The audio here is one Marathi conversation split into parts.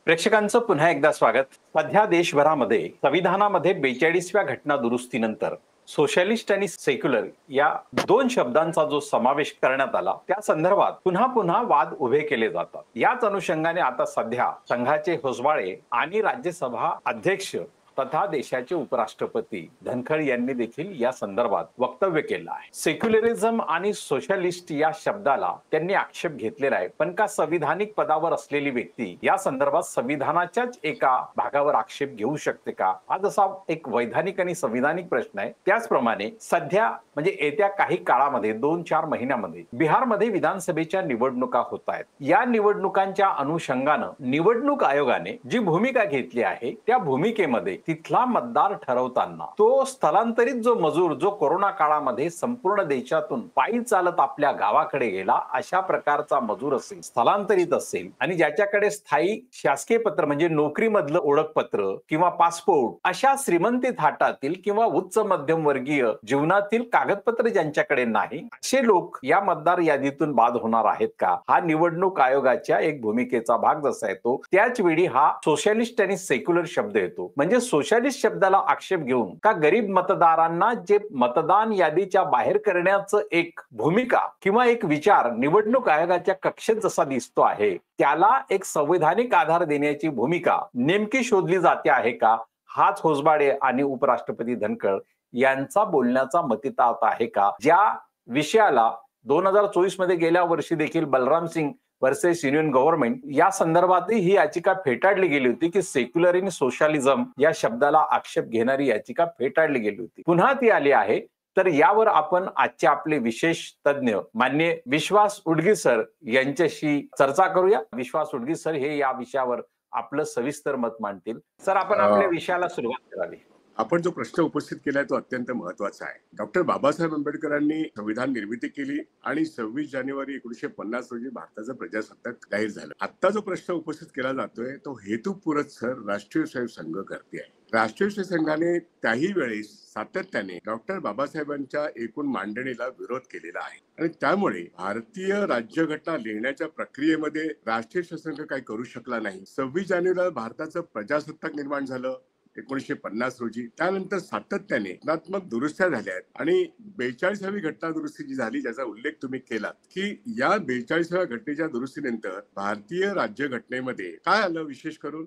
प्रेक्षकांचं पुन्हा एकदा स्वागत. सध्या देशभरामध्ये संविधानामध्ये 42व्या घटना दुरुस्तीनंतर सोशलिस्ट आणि सेक्युलर या दोन शब्दांचा जो समावेश करण्यात आला त्या संदर्भात पुन्हा पुन्हा वाद उभे केले जातात. याच अनुषंगाने आता सध्या संघाचे होसबाळे आणि राज्यसभा अध्यक्ष तथा देशाचे उपराष्ट्रपती धनखड यांनी देखील या संदर्भात वक्तव्य केलं आहे. सेक्युलरिझम आणि सोशलिस्ट या शब्दाला त्यांनी आक्षेप घेतलेला आहे, पण का संविधानिक पदावर असलेली व्यक्ती या संदर्भात संविधानाच्याच एका भागावर आक्षेप घेऊ शकते का? हा जसा एक वैधानिक आणि संविधानिक प्रश्न आहे, त्याचप्रमाणे सध्या म्हणजे येत्या काही काळामध्ये 2-4 महिन्यामध्ये बिहारमध्ये विधानसभेच्या निवडणुका होत आहेत. या निवडणुकांच्या अनुषंगानं निवडणूक आयोगाने जी भूमिका घेतली आहे त्या भूमिकेमध्ये तिथला मतदार ठरवताना तो स्थलांतरित जो मजूर जो कोरोना काळामध्ये संपूर्ण देशातून पायी चालत आपल्या गावाकडे गेला अशा प्रकारचा मजूर असेल, स्थलांतरित असेल आणि ज्याच्याकडे स्थायी शासकीय पत्र म्हणजे नोकरीमधलं ओळखपत्र किंवा पासपोर्ट अशा श्रीमंती थाटातील किंवा उच्च मध्यम वर्गीय जीवनातील कागदपत्र ज्यांच्याकडे नाही असे लोक या मतदार यादीतून बाद होणार आहेत का? हा निवडणूक आयोगाच्या एक भूमिकेचा भाग जसा येतो त्याच वेळी हा सोशलिस्ट आणि सेक्युलर शब्द येतो. म्हणजे सोशलिस्ट शब्दाला आक्षेप घेऊन का गरीब मतदारांना जे मतदान यादीच्या बाहेर करण्याचं एक भूमिका किंवा एक विचार निवडणूक आयोगाच्या कक्षेत जसा दिसतो आहे त्याला एक संवैधानिक आधार देण्याची भूमिका नेमकी शोधली जाते आहे का? हाच होसबाळे आणि उपराष्ट्रपती धनखड यांचा बोलण्याचा मतितार्थ आहे का? ज्या विषयाला 2024 मध्ये गेल्या वर्षी देखील Balram Singh versus union government या संदर्भातही ही याचिका फेटाळली गेली होती की सेक्युलर आणि सोशलिझम या शब्दाला आक्षेप घेणारी याचिका फेटाळली गेली होती. पुन्हा ती आली आहे. तर यावर आपण आजचे आपले विशेष तज्ञ माननीय विश्वास उडगी सर यांच्याशी चर्चा करूया. विश्वास उडगी सर हे या विषयावर आपलं सविस्तर मत मांडतील. सर, आपण आपल्या विषयाला सुरुवात करावी. आपण जो प्रश्न उपस्थित केलाय तो अत्यंत महत्वाचा आहे. डॉक्टर बाबासाहेब आंबेडकरांनी संविधान निर्मिती केली आणि 26 जानेवारी 1950 रोजी भारताचं प्रजासत्ताक जाहीर झालं. आता जो प्रश्न उपस्थित केला जातोय तो हेतुपुरस्सर सर राष्ट्रीय स्वयंसेवक संघ करते आहे. राष्ट्रीय स्वयंसेवक संघाने त्याही वेळेस सातत्याने डॉक्टर बाबासाहेबांच्या एकूण मांडणीला विरोध केलेला आहे आणि त्यामुळे भारतीय राज्यघटना लिहिण्याच्या प्रक्रियेमध्ये राष्ट्रीय स्वयंसेवक संघ काही करू शकला नाही. 26 जानेवारीला भारताचं प्रजासत्ताक निर्माण झालं 1950 रोजी. त्यानंतर सातत्याने घटनात्मक दुरुस्त्या झाल्या आहेत आणि 42वी घटना दुरुस्ती जी झाली ज्याचा उल्लेख तुम्ही केलात की या 42व्या घटनेच्या दुरुस्तीनंतर भारतीय राज्यघटनेमध्ये काय आलं विशेष करून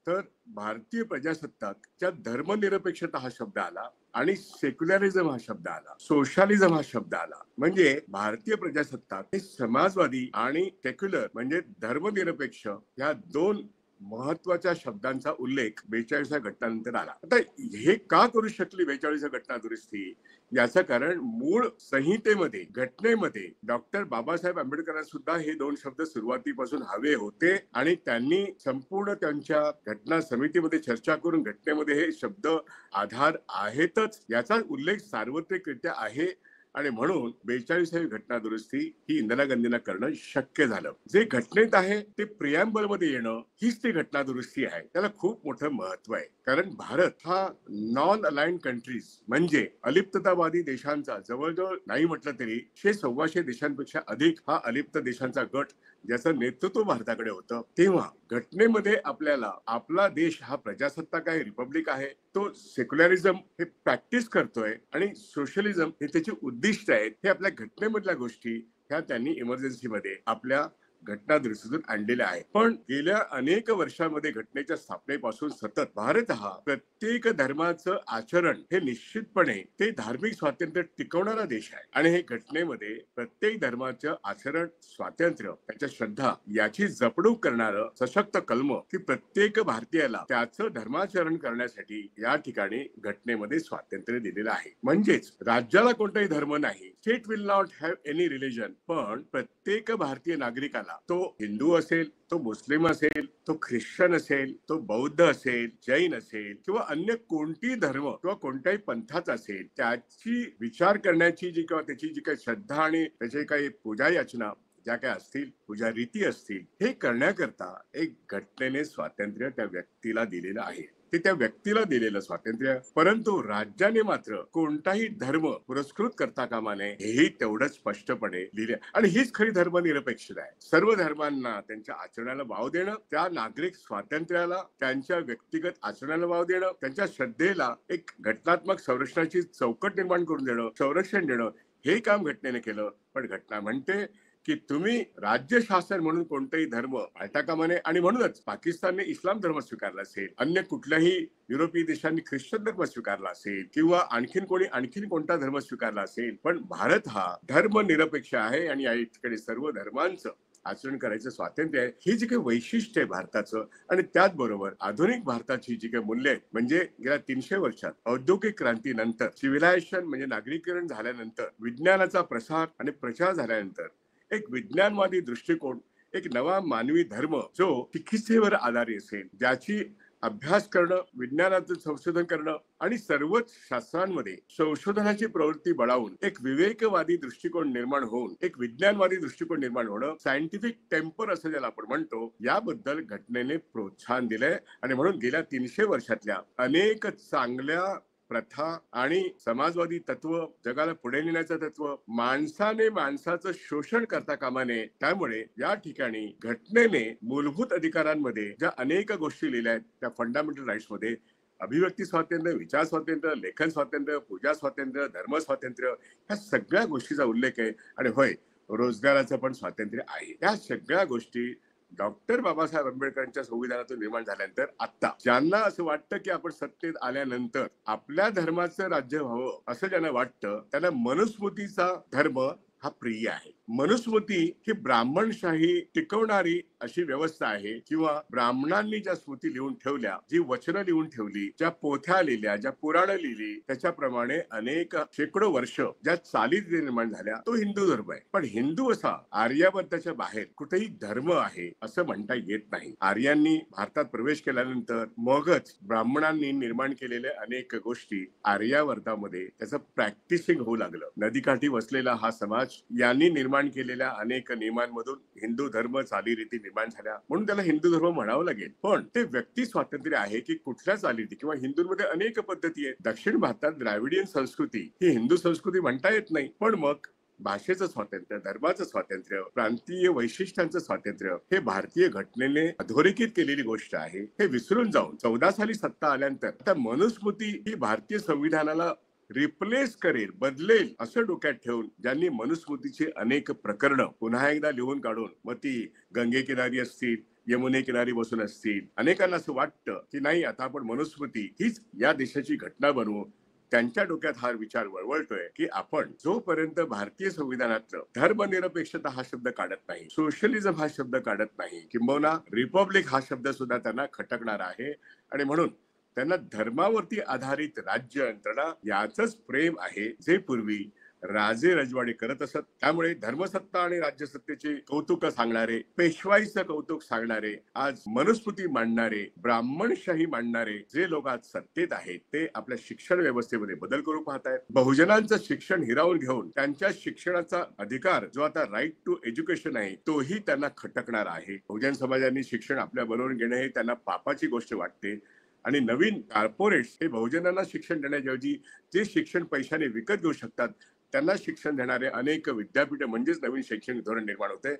तर भारतीय प्रजासत्ताकच्या धर्मनिरपेक्षता हा शब्द आला आणि सेक्युलरिझम हा शब्द आला, सोशलिझम हा शब्द आला. म्हणजे भारतीय प्रजासत्ताक हे समाजवादी आणि सेक्युलर म्हणजे धर्मनिरपेक्ष या दोन महत्वाच्या शब्दांचा उल्लेख 42व्या घटनानंतर आला. आता हे का करू शकली 42व्या घटना दुरुस्ती याचं कारण मूळ संहितेमध्ये घटनेमध्ये डॉक्टर बाबासाहेब आंबेडकरांना सुद्धा हे दोन शब्द सुरुवातीपासून हवे होते आणि त्यांनी संपूर्ण त्यांच्या घटना समितीमध्ये चर्चा करून घटनेमध्ये हे शब्द आधार आहेतच याचा उल्लेख सार्वत्रिकरित्या आहे आणि म्हणून 42वी घटना दुरुस्ती ही इंदिरा गांधींना करणं शक्य झालं. जे घटनेत आहे ते प्रिॲम्बल मध्ये येणं हीच ती घटना दुरुस्ती आहे. त्याला खूप मोठं महत्व आहे कारण भारत हा नॉन अलाइन्ड कंट्रीज म्हणजे अलिप्ततावादी देशांचा जवळजवळ नाही म्हटलं तरी 100-125 देशांपेक्षा अधिक हा अलिप्त देशांचा गट ज्याचं नेतृत्व भारताकडे होतं. तेव्हा घटनेमध्ये आपल्याला आपला देश हा प्रजासत्ताक आहे, रिपब्लिक आहे, तो सेक्युलरिझम हे प्रॅक्टिस करतोय आणि सोशलिझम हे त्याची उद्दिष्ट आहेत हे आपल्या घटनेमधल्या गोष्टी ह्या त्यांनी इमर्जन्सीमध्ये आपल्या घटना दुरुस्तीतून आणलेल्या आहे. पण गेल्या अनेक वर्षांमध्ये घटनेच्या स्थापनेपासून सतत भारत हा प्रत्येक धर्माचं आचरण हे निश्चितपणे ते धार्मिक स्वातंत्र्य टिकवणारा देश आहे आणि हे घटनेमध्ये प्रत्येक धर्माचं आचरण स्वातंत्र्य त्याच्या श्रद्धा याची जपणूक करणारं सशक्त कलम की प्रत्येक भारतीयाला त्याचं धर्माचरण करण्यासाठी या ठिकाणी घटनेमध्ये स्वातंत्र्य दिलेलं आहे. म्हणजेच राज्याला कोणताही धर्म नाही, state will not have any religion, पण प्रत्येक भारतीय नागरिकाला तो हिंदू असेल, तो मुस्लिम असेल, तो ख्रिश्चन असेल, तो बौद्ध असेल, जैन असेल किंवा अन्य कोणती धर्म किंवा कोणत्याही पंथाचा असेल त्याची विचार करण्याची जी किंवा त्याची जी काही श्रद्धा आणि त्याची काही पूजा याचना ज्या काय असतील, पूजा रीती असतील, हे करण्याकरता एक घटनेने स्वातंत्र्य त्या व्यक्तीला दिलेलं आहे. ते त्या व्यक्तीला दिलेलं स्वातंत्र्य, परंतु राज्याने मात्र कोणताही धर्म पुरस्कृत करता कामा नये हेही तेवढंच स्पष्टपणे लिहिले. आणि हीच खरी धर्मनिरपेक्षता आहे. सर्व धर्मांना त्यांच्या आचरणाला वाव देणं, त्या नागरिक स्वातंत्र्याला त्यांच्या व्यक्तिगत आचरणाला वाव देणं, त्यांच्या श्रद्धेला एक घटनात्मक संरक्षणाची चौकट निर्माण करून देणं, संरक्षण देणं, हे काम घटनेने केलं. पण घटना म्हणते की तुम्ही राज्य शासन म्हणून कोणताही धर्म पाळता कामा नये. आणि म्हणूनच पाकिस्तानने इस्लाम धर्म स्वीकारला असेल, अन्य कुठल्याही युरोपीय देशांनी ख्रिश्चन धर्म स्वीकारला असेल, किंवा आणखीन कोणता धर्म स्वीकारला असेल, पण भारत हा धर्मनिरपेक्ष आहे आणि या ठिकाणी सर्व धर्मांचं आचरण करायचं स्वातंत्र्य आहे. ही जी काही वैशिष्ट्य आहे भारताचं, आणि त्याचबरोबर आधुनिक भारताची जी काही मूल्य आहेत, म्हणजे गेल्या 300 वर्षात औद्योगिक क्रांतीनंतर, सिव्हिलायझेशन म्हणजे नागरीकरण झाल्यानंतर, विज्ञानाचा प्रसार आणि प्रचार झाल्यानंतर एक विज्ञानवादी दृष्टिकोन, एक नवा मानवी धर्म जो चिकित्सेवर आधारित असेल, ज्याची अभ्यास करणं, विज्ञानाचं संशोधन करणं आणि सर्वच शास्त्रांमध्ये संशोधनाची प्रवृत्ती बळावून एक विवेकवादी दृष्टिकोन निर्माण होऊन एक विज्ञानवादी दृष्टिकोन निर्माण होणं, सायंटिफिक टेम्पर असं ज्याला आपण म्हणतो, याबद्दल घटनेने प्रोत्साहन दिलंय. आणि म्हणून गेल्या 300 वर्षातल्या अनेक चांगल्या प्रथा आणि समाजवादी तत्व, जगाला पुढे नेण्याचं तत्व, माणसाने माणसाचं शोषण करता कामा नये. त्यामुळे या ठिकाणी घटनेने मूलभूत अधिकारांमध्ये ज्या अनेक गोष्टी लिहिल्या आहेत, त्या फंडामेंटल राईट्स मध्ये अभिव्यक्ती स्वातंत्र्य, विचार स्वातंत्र्य, लेखन स्वातंत्र्य, पूजा स्वातंत्र्य, धर्म स्वातंत्र्य, ह्या सगळ्या गोष्टीचा उल्लेख आहे. आणि होय, रोजगाराचं पण स्वातंत्र्य आहे. या सगळ्या गोष्टी डॉक्टर बाबासाहेब आंबेडकरांच्या संविधानातून निर्माण झाल्यानंतर आता ज्यांना असं वाटतं की आपण सत्तेत आल्यानंतर आपल्या धर्माचं राज्य व्हावं असं ज्यांना वाटतं, त्यांना मनुस्मृतीचा धर्म हा प्रिय आहे. मनुस्मृती ही ब्राह्मणशाही टिकवणारी अशी व्यवस्था आहे, किंवा ब्राह्मणांनी ज्या स्मृती लिहून ठेवल्या, जी वचनं लिहून ठेवली, ज्या पोथ्या लिहिल्या, ज्या पुराणं लिहिली, त्याच्याप्रमाणे अनेक शेकडो वर्ष ज्या चाली निर्माण झाल्या, तो हिंदू धर्म आहे. पण हिंदू असा आर्यावर्ताच्या बाहेर कुठेही धर्म आहे असं म्हणता येत नाही. आर्यांनी भारतात प्रवेश केल्यानंतर मगच ब्राह्मणांनी निर्माण केलेल्या अनेक गोष्टी आर्यावर्तामध्ये त्याचं प्रॅक्टिसिंग होऊ लागलं. नदीकाठी वसलेला हा समाज यांनी निर्माण केलेल्या अनेक नियमांमधून हिंदू धर्म चालीरीती निर्माण झाल्या, म्हणून त्याला हिंदू धर्म म्हणावं लागेल. पण ते व्यक्ती स्वातंत्र्य आहे की कुठल्या चालीरीती, किंवा हिंदूंमध्ये अनेक पद्धती आहेत. दक्षिण भारतात द्राविडियन संस्कृती ही हिंदू संस्कृती म्हणता येत नाही. पण मग भाषेचं स्वातंत्र्य, धर्माचं स्वातंत्र्य, प्रांतीय वैशिष्ट्यांचं स्वातंत्र्य हे भारतीय घटनेने अधोरेखित केलेली गोष्ट आहे. हे विसरून जाऊन 14 साली सत्ता आल्यानंतर आता मनुस्मृती ही भारतीय संविधानाला रिप्लेस करेल, बदलेल असं डोक्यात ठेवून ज्यांनी मनुस्मृतीची अनेक प्रकरणं पुन्हा एकदा लिहून काढून, मग ती गंगे किनारी असतील, यमुने किनारी बसून असतील, अनेकांना असं वाटतं की नाही, आता आपण मनुस्मृती हीच या देशाची घटना बनवू. त्यांच्या डोक्यात हा विचार वळवळतोय की आपण जोपर्यंत भारतीय संविधानातलं धर्मनिरपेक्षता हा शब्द काढत नाही, सोशलिझम हा शब्द काढत नाही, किंबहुना रिपब्लिक हा शब्द सुद्धा त्यांना खटकणार आहे. आणि म्हणून त्यांना धर्मावरती आधारित राज्य यंत्रणा याचंच प्रेम आहे, जे पूर्वी राजे रजवाडे करत असत. त्यामुळे धर्मसत्ता आणि राज्यसत्तेचे कौतुक सांगणारे, पेशवाईचं कौतुक सांगणारे, आज मनुस्मृती मांडणारे, ब्राह्मणशाही मांडणारे जे लोक आज सत्तेत आहेत, ते आपल्या शिक्षण व्यवस्थेमध्ये बदल करू पाहतायत. बहुजनांचं शिक्षण हिरावून घेऊन त्यांच्या शिक्षणाचा अधिकार, जो आता राईट टू एज्युकेशन आहे, तोही त्यांना खटकणार आहे. बहुजन समाजाने शिक्षण आपल्या बरोबर घेणे हे त्यांना पापाची गोष्ट वाटते. आणि नवीन कॉर्पोरेट्स हे बहुजनांना शिक्षण देण्याऐवजी जे शिक्षण पैशाने विकत घेऊ शकतात, त्यांना शिक्षण देणारे अनेक विद्यापीठ म्हणजेच नवीन शैक्षणिक धोरण निर्माण होते.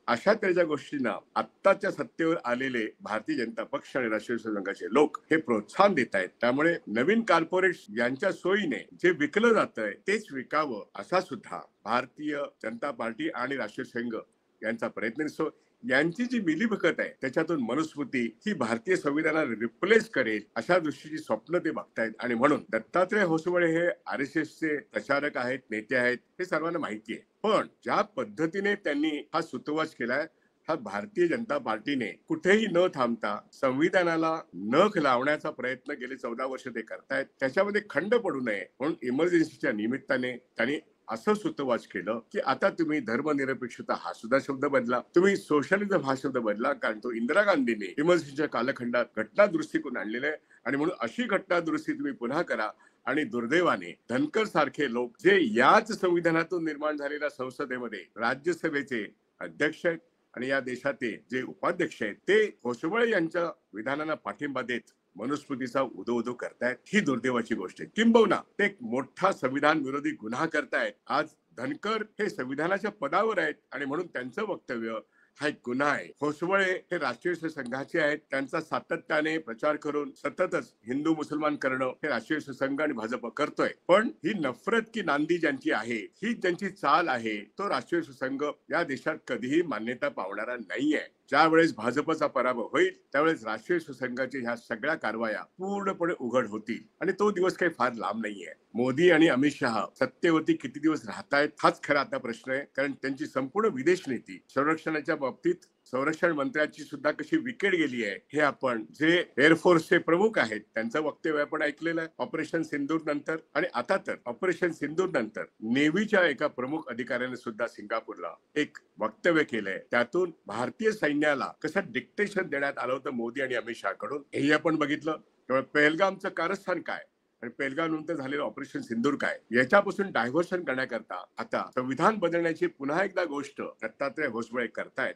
अशा तऱ्हेच्या गोष्टींना आत्ताच्या सत्तेवर आलेले भारतीय जनता पक्ष आणि राष्ट्रीय संघाचे लोक हे प्रोत्साहन देत आहेत. त्यामुळे नवीन कॉर्पोरेट्स यांच्या सोयीने जे विकलं जातंय तेच विकावं, असा सुद्धा भारतीय जनता पार्टी आणि राष्ट्रीय संघ यांचा प्रयत्न दिसतो. यांची जी मिलीभगत आहे, त्याच्यातून मनुस्मृती ही भारतीय संविधानाला रिप्लेस करेल अशा दृष्टीची स्वप्न ते बघतायत. आणि म्हणून दत्तात्रय होसबळे हे RSSचे प्रचारक आहेत, नेते आहेत, हे सर्वांना माहिती आहे. पण ज्या पद्धतीने त्यांनी हा सुतोवाच केलाय, हा भारतीय जनता पार्टीने कुठेही न थांबता संविधानाला नख लावण्याचा प्रयत्न गेले 14 वर्ष ते करतायत. त्याच्यामध्ये खंड पडू नये म्हणून इमर्जन्सीच्या निमित्ताने त्यांनी असं सुतोवाच केलं की आता तुम्ही धर्मनिरपेक्षता हा सुद्धा शब्द बदला, तुम्ही सोशलिझम हा शब्द बदला, कारण तो इंदिरा गांधीने इमर्जन्सीच्या कालखंडात घटना दुरुस्तीकडून आणलेला आहे. आणि म्हणून अशी घटना दुरुस्ती तुम्ही पुन्हा करा. आणि दुर्दैवाने धनकर सारखे लोक जे याच संविधानातून निर्माण झालेल्या संसदेमध्ये राज्यसभेचे अध्यक्ष आहेत आणि या देशाचे जे उपाध्यक्ष आहेत ते होसबळे यांच्या विधानांना पाठिंबा देत मनुस्मृतीचा उदो उदो करतायत, ही दुर्दैवाची गोष्ट आहे. किंबहुना ते एक मोठा संविधान विरोधी गुन्हा करतायत. आज धनकर हे संविधानाच्या पदावर आहेत आणि म्हणून त्यांचं वक्तव्य हा एक गुन्हा आहे. होसबळे हे राष्ट्रीय संघाचे आहेत, त्यांचा सातत्याने प्रचार करून सततच हिंदू मुसलमान करणं हे राष्ट्रीय संघ आणि भाजप करतोय. पण ही नफरत की नांदी ज्यांची आहे, ही ज्यांची चाल आहे, तो राष्ट्रीय संघ या देशात कधीही मान्यता पावणारा नाहीये. ज्या वेळेस भाजपचा पराभव होईल त्यावेळेस राष्ट्रीय संघाच्या ह्या सगळ्या कारवाया पूर्णपणे उघड होतील आणि तो दिवस काही फार लांब नाहीये. मोदी आणि अमित शहा सत्तेवरती किती दिवस राहतायत हाच खरा आता प्रश्न आहे. कारण त्यांची संपूर्ण विदेश नीती संरक्षणाच्या बाबतीत संरक्षण मंत्र्याची सुद्धा कशी विकेट गेली आहे हे आपण जे एअरफोर्सचे प्रमुख आहेत त्यांचं वक्तव्य आपण ऐकलेलं आहे ऑपरेशन सिंदूर नंतर. आणि आता तर ऑपरेशन सिंदूर नंतर नेव्हीच्या एका प्रमुख अधिकाऱ्याने सुद्धा सिंगापूरला एक वक्तव्य केलंय. त्यातून भारतीय सैन्याला कसं डिक्टेशन देण्यात आलं होतं मोदी आणि अमित शहा कडून हेही आपण बघितलं. त्यामुळे पेहलगामचं कारस्थान काय आणि पेहलगाम नंतर झालेलं ऑपरेशन सिंदूर काय याच्यापासून डायव्हर्शन करण्याकरता आता संविधान बदलण्याची पुन्हा एकदा गोष्ट दत्तात्रय होसबळे करतायत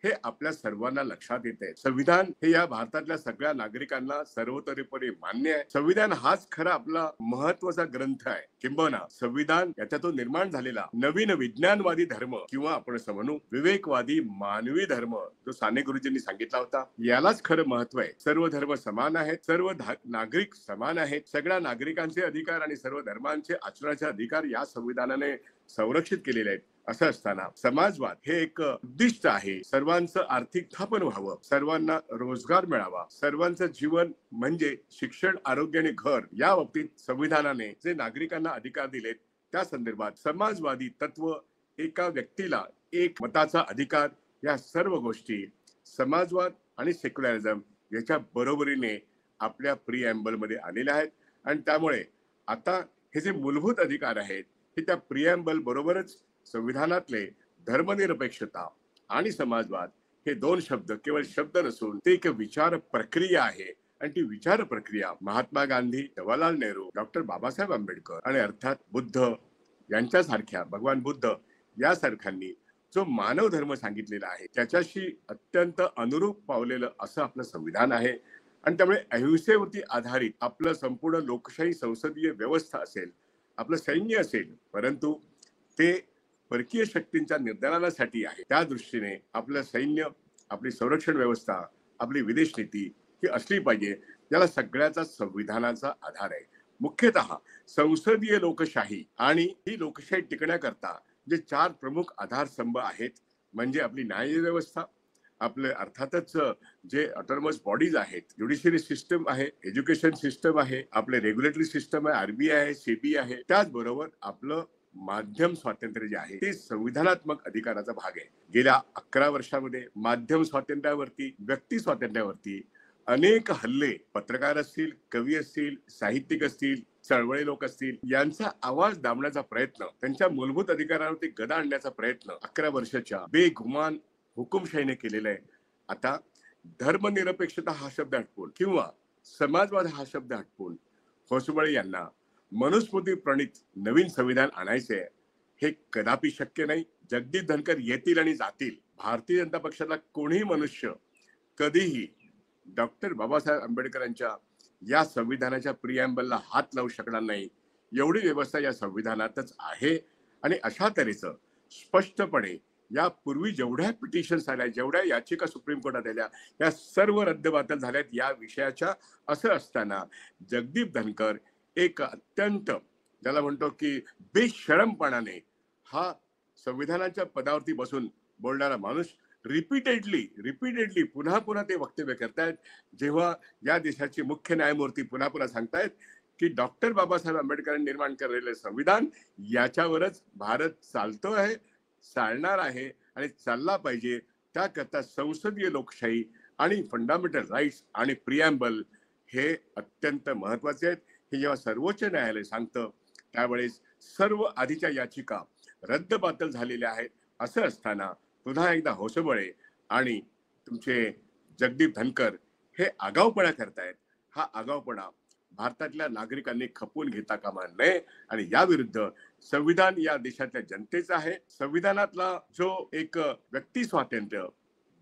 हे आपल्या सर्वांना लक्षात येते. संविधान हे या भारतातल्या सगळ्या नागरिकांना सर्वतोपरी मान्य आहे. संविधान हाच खरा आपला महत्वाचा ग्रंथ आहे. किंबहुना संविधान याच्यातून निर्माण झालेला नवीन विज्ञानवादी धर्म किंवा आपण असं म्हणू विवेकवादी मानवी धर्म जो साने गुरुजींनी सांगितला होता यालाच खरं महत्व आहे. सर्व धर्म समान आहेत, सर्व नागरिक समान आहेत, सगळ्या नागरिकांचे अधिकार आणि सर्व धर्मांचे आचरणाचे अधिकार या संविधानाने संरक्षित केलेले आहेत. असं असताना समाजवाद हे एक उद्दिष्ट आहे. सर्वांचं आर्थिक स्थापन व्हावं, सर्वांना रोजगार मिळावा, सर्वांचं जीवन म्हणजे शिक्षण, आरोग्य आणि घर या बाबतीत संविधानाने जे नागरिकांना अधिकार दिलेत त्या संदर्भात समाजवादी तत्व, एका व्यक्तीला एक मताचा अधिकार या सर्व गोष्टी समाजवाद आणि सेक्युलरिझम याच्या बरोबरीने आपल्या प्रिएम्बल मध्ये आलेल्या आहेत. आणि त्यामुळे आता हे जे मूलभूत अधिकार आहेत हे त्या प्रिएम्बल बरोबरच संविधानातले धर्मनिरपेक्षता आणि समाजवाद हे दोन शब्द केवळ शब्द नसून ते एक विचार प्रक्रिया आहे. आणि ती विचार प्रक्रिया महात्मा गांधी, जवाहरलाल नेहरू, डॉक्टर बाबासाहेब आंबेडकर आणि अर्थात बुद्ध यांच्यासारख्या भगवान बुद्ध यासारख्यांनी जो मानव धर्म सांगितलेला आहे त्याच्याशी अत्यंत अनुरूप पावलेलं असं आपलं संविधान आहे. आणि त्यामुळे अहिंसेवरती आधारित आपलं संपूर्ण लोकशाही संसदीय व्यवस्था असेल, आपलं सैन्य असेल, परंतु ते परकीय शक्तींच्या निर्धारणासाठी आहे. त्या दृष्टीने आपलं सैन्य, आपली संरक्षण व्यवस्था, आपली विदेश नीती ही असली पाहिजे. याला सगळ्याचा संविधानाचा आधार आहे. मुख्यतः संसदीय लोकशाही आणि ही लोकशाही टिकण्याकरता जे चार प्रमुख आधारस्तंभ आहेत म्हणजे आपली न्याय व्यवस्था, आपले अर्थातच जे ऑटोनॉमस बॉडीज आहेत, ज्युडिशरी सिस्टम आहे, एज्युकेशन सिस्टम आहे, आपले रेग्युलेटरी सिस्टम आहे, आरबीआय आहे, सेबी आहे, त्याचबरोबर आपलं माध्यम स्वातंत्र्य जे आहे ते संविधानात्मक अधिकाराचा भाग आहे. गेल्या 11 वर्षामध्ये माध्यम स्वातंत्र्यावरती, व्यक्ती स्वातंत्र्यावरती अनेक हल्ले, पत्रकार असतील, कवी असतील, साहित्यिक असतील, चळवळी लोक असतील, यांचा आवाज दाबण्याचा प्रयत्न, त्यांच्या मूलभूत अधिकारांवरती गदा आणण्याचा प्रयत्न 11 वर्षाच्या बेगुमान हुकुमशाहीने केलेला आहे. आता धर्मनिरपेक्षता हा शब्द हटवून किंवा समाजवाद हा शब्द हटवून होसबळे यांना मनुस्मृती प्रणित नवीन संविधान आणायचे हे कदापि शक्य नाही. जगदीप धनकर येतील आणि जातील. भारतीय जनता पक्षाला कोणीही मनुष्य कधीही डॉक्टर बाबासाहेब आंबेडकरांच्या या संविधानाच्या प्रिएम्बलला हात लावू शकणार नाही. एवढी व्यवस्था या संविधानातच आहे. आणि अशा तऱ्हेचं स्पष्टपणे यापूर्वी जेवढ्या पिटिशन्स आल्या, जेवढ्या याचिका सुप्रीम कोर्टात आल्या, या सर्व रद्दबातल झाल्यात या विषयाच्या. असं असताना जगदीप धनकर एक अत्यंत ज्याला म्हणतो की बेशरमपणाने हा संविधानाच्या पदावरती बसून बोलणारा माणूस रिपीटेडली पुन्हा पुन्हा ते वक्तव्य करतायत. जेव्हा या देशाचे मुख्य न्यायमूर्ती पुन्हा पुन्हा सांगतायत की डॉक्टर बाबासाहेब आंबेडकरांनी निर्माण केलेले संविधान याच्यावरच भारत चालतो आहे, चालणार आहे आणि चालला पाहिजे. त्याकरता संसदीय लोकशाही आणि फंडामेंटल राईट्स आणि प्रिएम्बल हे अत्यंत महत्वाचे आहेत. हे जेव्हा सर्वोच्च न्यायालय सांगतं त्यावेळेस सर्व आधीच्या याचिका रद्दबातल झालेल्या आहेत. असं असताना पुन्हा एकदा होसबळे आणि तुमचे जगदीप धनकर हे आगाऊपणा करतायत. हा आगाऊपणा भारतातल्या नागरिकांनी खपवून घेता कामा नये आणि याविरुद्ध संविधान या देशातल्या जनतेचं आहे. संविधानातला जो एक व्यक्ती स्वातंत्र्य,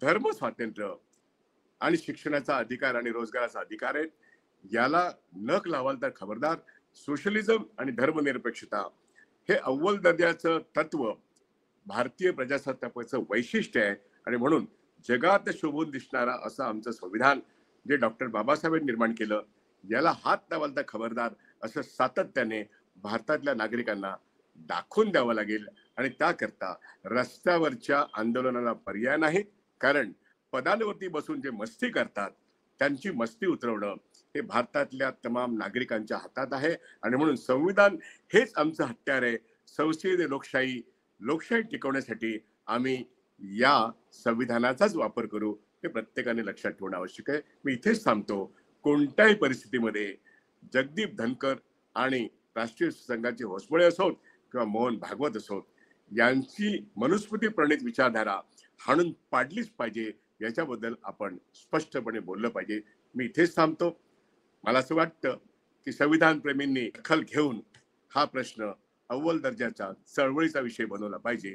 धर्म स्वातंत्र्य आणि शिक्षणाचा अधिकार आणि रोजगाराचा अधिकार आहे, याला नख लावाल तर खबरदार. सोशलिझम आणि धर्मनिरपेक्षता हे अव्वल दर्जाचं तत्व भारतीय प्रजासत्ताकाचं वैशिष्ट्य आहे आणि म्हणून जगात शोभून दिसणारा असं आमचं संविधान जे डॉक्टर बाबासाहेबांनी निर्माण केलं, याला हात लावाल तर खबरदार असं सातत्याने भारतातल्या नागरिकांना दाखवून द्यावं लागेल. आणि त्याकरता रस्त्यावरच्या आंदोलनाला पर्याय नाही, कारण पदांवरती बसून जे मस्ती करतात त्यांची मस्ती उतरवणं हे भारतातल्या तमाम नागरिकांच्या हातात आहे. आणि म्हणून संविधान हेच आमचं हत्यार आहे. संसदीय लोकशाही टिकवण्यासाठी आम्ही या संविधानाचाच वापर करू, हे प्रत्येकाने लक्षात ठेवणं आवश्यक आहे. मी इथेच थांबतो. कोणत्याही परिस्थितीमध्ये जगदीप धनकर आणि राष्ट्रीय संघाचे होसबळे असोत किंवा मोहन भागवत असोत, यांची मनुस्मृती प्रणित विचारधारा हाणून पाडलीच पाहिजे, याच्याबद्दल आपण स्पष्टपणे बोललं पाहिजे. मी इथेच थांबतो. मला असं वाटतं की संविधान प्रेमींनी दखल घेऊन हा प्रश्न अव्वल दर्जाचा चळवळीचा विषय बनवला पाहिजे.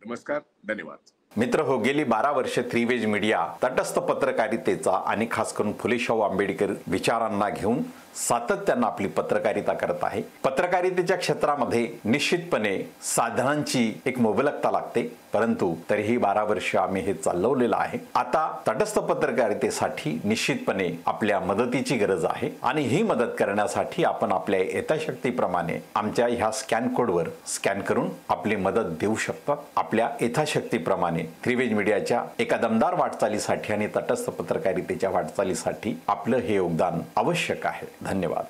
नमस्कार, धन्यवाद. मित्र हो, गेली 12 वर्षे थ्रीवेज मीडिया तटस्थ पत्रकारितेचा आणि खास करून फुले शाहू आंबेडकर विचारांना घेऊन सातत्यानं आपली पत्रकारिता करत आहे. पत्रकारितेच्या क्षेत्रामध्ये निश्चितपणे साधनांची एक मुबलकता लागते, परंतु तरीही 12 वर्ष आम्ही हे चालवलेलं आहे. आता तटस्थ पत्रकारितेसाठी निश्चितपणे आपल्या मदतीची गरज आहे आणि ही मदत करण्यासाठी आपण आपल्या यथाशक्तीप्रमाणे आमच्या ह्या स्कॅन कोडवर स्कॅन करून आपली मदत देऊ शकतात. आपल्या यथाशक्तीप्रमाणे थ्रीवेज मीडियाच्या एका दमदार वाटचालीसाठी आणि तटस्थ पत्रकारितेच्या वाटचालीसाठी आपलं हे योगदान आवश्यक आहे. धन्यवाद.